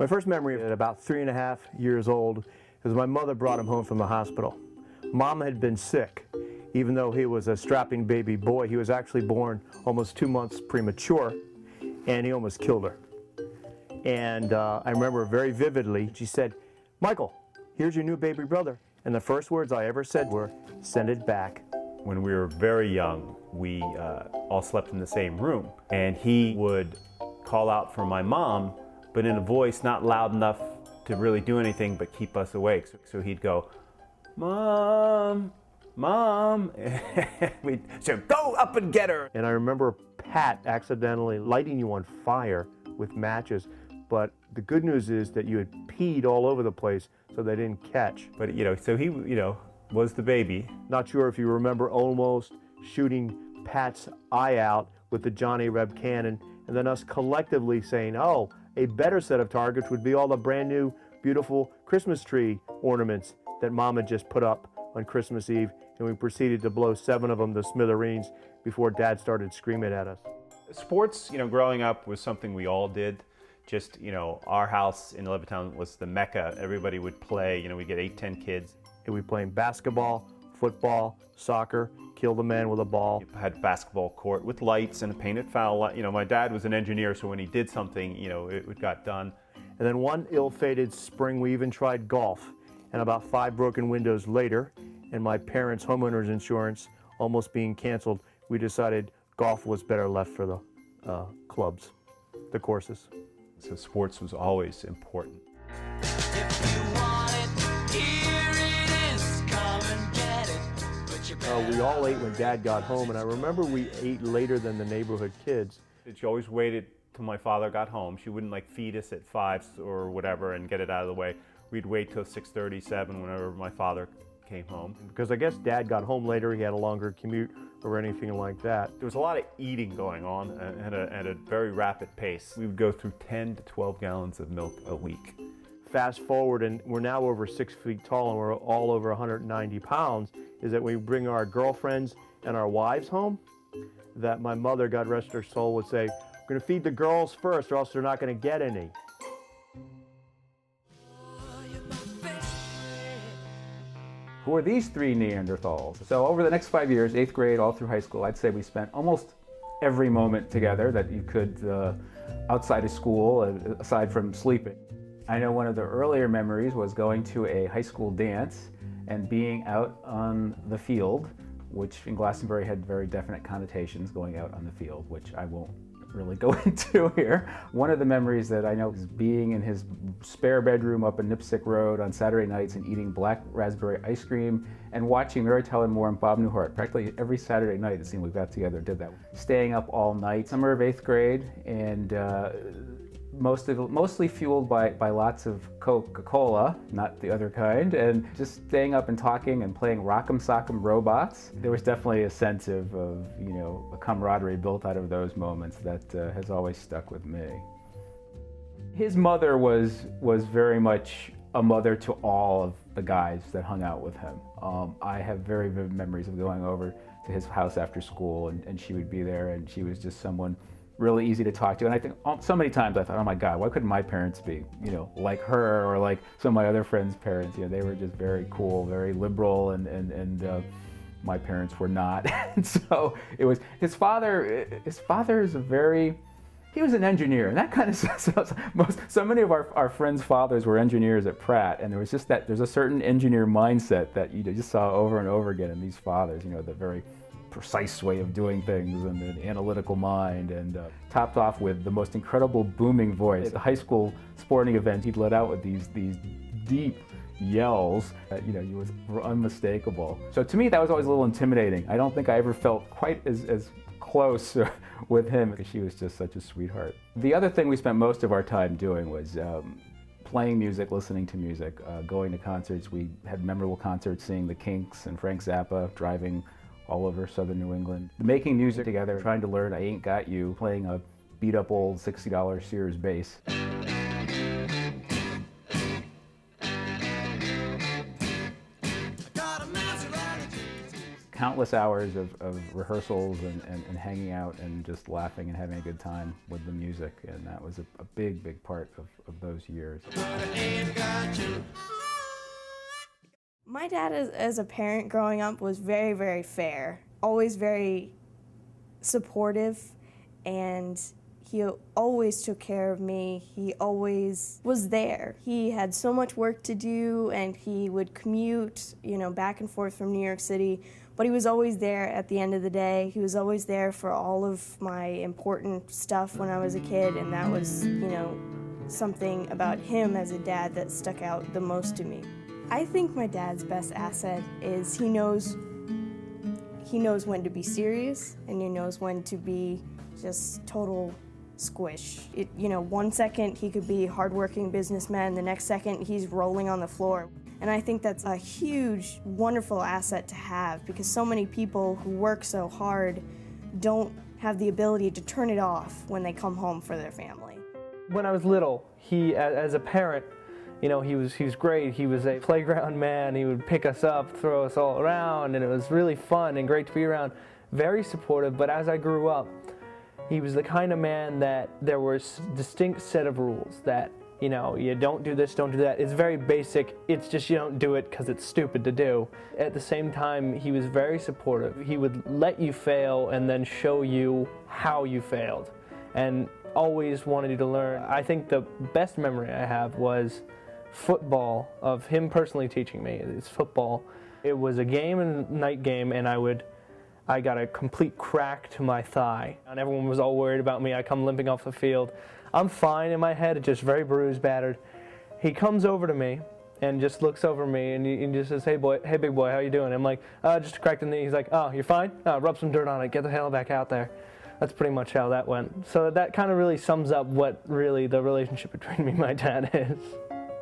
My first memory at about 3.5 years old is my mother brought him home from the hospital. Mom had been sick. Even though he was a strapping baby boy, he was actually born almost 2 months premature, and he almost killed her. And I remember very vividly, she said, "Michael, here's your new baby brother." And the first words I ever said were, "Send it back." When we were very young, we all slept in the same room, and he would call out for my mom, but in a voice not loud enough to really do anything but keep us awake. So he'd go, "Mom, Mom," we'd say, "Go up and get her." And I remember Pat accidentally lighting you on fire with matches, but the good news is that you had peed all over the place, so they didn't catch. But so he, was the baby. Not sure if you remember almost shooting Pat's eye out with the Johnny Reb cannon, and then us collectively saying, "Oh, a better set of targets would be all the brand new, beautiful Christmas tree ornaments that Mom had just put up on Christmas Eve," and we proceeded to blow 7 of them to smithereens before Dad started screaming at us. Sports, growing up was something we all did. Just, our house in Levittown was the mecca. Everybody would play, we'd get 8, 10 kids. And we played basketball, football, soccer, kill the man with a ball. We had a basketball court with lights and a painted foul line. My dad was an engineer, so when he did something, it got done. And then one ill-fated spring, we even tried golf. And about 5 broken windows later, and my parents' homeowners insurance almost being canceled, we decided golf was better left for the clubs, the courses. So sports was always important. We all ate when Dad got home, and I remember we ate later than the neighborhood kids. She always waited till my father got home. She wouldn't feed us at 5 or whatever and get it out of the way. We'd wait till 6:30, 7 whenever my father came home. Because I guess Dad got home later, he had a longer commute or anything like that. There was a lot of eating going on at a very rapid pace. We would go through 10 to 12 gallons of milk a week. Fast forward, and we're now over 6 feet tall and we're all over 190 pounds, is that we bring our girlfriends and our wives home, that my mother, God rest her soul, would say, "We're going to feed the girls first or else they're not going to get any." Who are these 3 Neanderthals? So over the next 5 years, 8th grade all through high school, I'd say we spent almost every moment together that you could outside of school, aside from sleeping. I know one of the earlier memories was going to a high school dance and being out on the field, which in Glastonbury had very definite connotations, going out on the field, which I won't really go into here. One of the memories that I know is being in his spare bedroom up in Nipsick Road on Saturday nights and eating black raspberry ice cream and watching Mary Tyler Moore and Bob Newhart. Practically every Saturday night it seemed we got together and did that. Staying up all night, summer of 8th grade, and mostly fueled by lots of Coca-Cola, not the other kind, and just staying up and talking and playing Rock'em Sock'em Robots. There was definitely a sense of a camaraderie built out of those moments that has always stuck with me. His mother was very much a mother to all of the guys that hung out with him. I have very vivid memories of going over to his house after school, and she would be there, and she was just someone really easy to talk to. And I think so many times I thought, oh my God, why couldn't my parents be, like her or like some of my other friends' parents? They were just very cool, very liberal, and my parents were not. And so it was, his father is he was an engineer, and that kind of so many of our friends' fathers were engineers at Pratt, and there was just there's a certain engineer mindset that you just saw over and over again in these fathers, the very precise way of doing things and an analytical mind, and topped off with the most incredible booming voice. At the high school sporting event, he'd let out with these deep yells that were unmistakable. So to me, that was always a little intimidating. I don't think I ever felt quite as close with him because she was just such a sweetheart. The other thing we spent most of our time doing was playing music, listening to music, going to concerts. We had memorable concerts, seeing the Kinks and Frank Zappa, driving all over southern New England. Making music together, trying to learn I Ain't Got You, playing a beat up old $60 Sears bass. countless hours of rehearsals and hanging out and just laughing and having a good time with the music, and that was a big part of those years. My dad as a parent growing up was very fair, always very supportive, and he always took care of me. He always was there. He had so much work to do, and he would commute, back and forth from New York City, but he was always there at the end of the day. He was always there for all of my important stuff when I was a kid, and that was, something about him as a dad that stuck out the most to me. I think my dad's best asset is he knows when to be serious, and he knows when to be just total squish. 1 second he could be a hardworking businessman, the next second he's rolling on the floor. And I think that's a huge, wonderful asset to have, because so many people who work so hard don't have the ability to turn it off when they come home for their family. When I was little, he, as a parent, he was great. He was a playground man. He would pick us up, throw us all around, and it was really fun and great to be around. Very supportive, but as I grew up, he was the kind of man that there was a distinct set of rules that, you don't do this, don't do that. It's very basic. It's just you don't do it because it's stupid to do. At the same time, he was very supportive. He would let you fail and then show you how you failed, and always wanted you to learn. I think the best memory I have was football, of him personally teaching me. It's football. It was a night game, and I got a complete crack to my thigh, and everyone was all worried about me. I come limping off the field. I'm fine in my head, just very bruised, battered. He comes over to me and just looks over me, and he just says, hey big boy, how you doing? I'm like, just a cracked the knee. He's like, oh, you're fine? Rub some dirt on it, get the hell back out there. That's pretty much how that went. So that kind of really sums up what really the relationship between me and my dad is.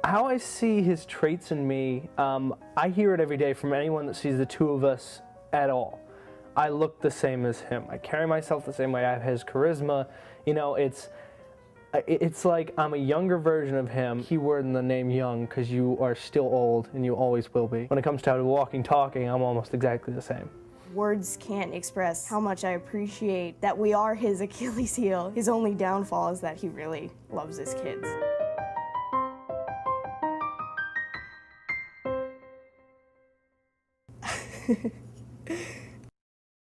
How I see his traits in me, I hear it every day from anyone that sees the two of us at all. I look the same as him. I carry myself the same way. I have his charisma. It's like I'm a younger version of him. Keyword in the name young, because you are still old and you always will be. When it comes to walking, talking, I'm almost exactly the same. Words can't express how much I appreciate that we are his Achilles heel. His only downfall is that he really loves his kids.